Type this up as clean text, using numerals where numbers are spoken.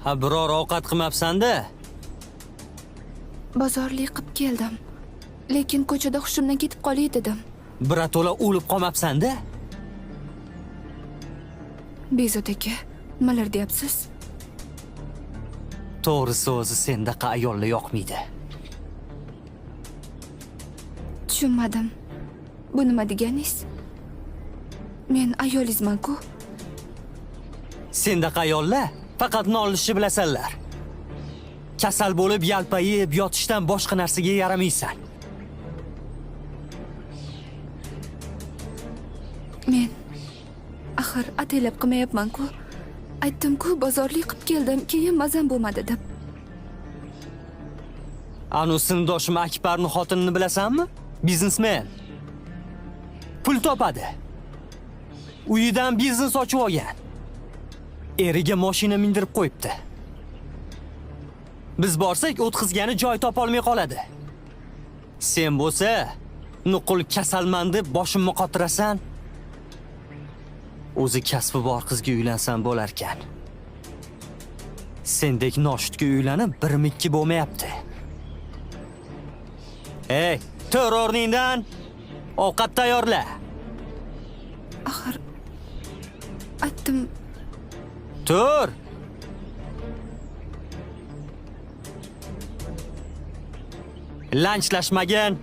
Ha, biror ovqat qilmabsan-da? Bozorlik qilib keldim. Lekin ko'chada hushimdan ketib qolay dedim. Birato'la o'lib qolmabsan-da? Bezod aka, nimalar deyapsiz? To'g'risi o'zi sendaqa ayollar yoqmaydi. Tushunmadim. Bu nima deganingiz? Men ayolingizman-ku. Sendaqa ayollar faqat nolishni bilasanlar. Kasal bo'lib yalpayib yotishdan boshqa narsaga yaramaysan. Men axir ataylab qilmayapman-ku. Aytdim-ku, bozorlik qilib keldim, keyin mazam bo'lmadi deb. Anu sinfdoshim Akbarning xotinini bilasanmi? Biznesmen. Pul topadi. Uyidan biznes ochib olgan. Eriga mashina mindirib qo'yibdi. Biz borsak o'tkazgani joy topa olmay qoladi. Sen bo'lsa, nuqul kasalman deb boshimni qotirasan. O'zi kasbi bor qizga uylansan bo'lar ekan. Sendek noshudga uylanib birmikki bo'lmayapti. Ey, tur o'rningdan. Ovqat tayyorla. Axir aytdim, Tur. Lanchlashmagin.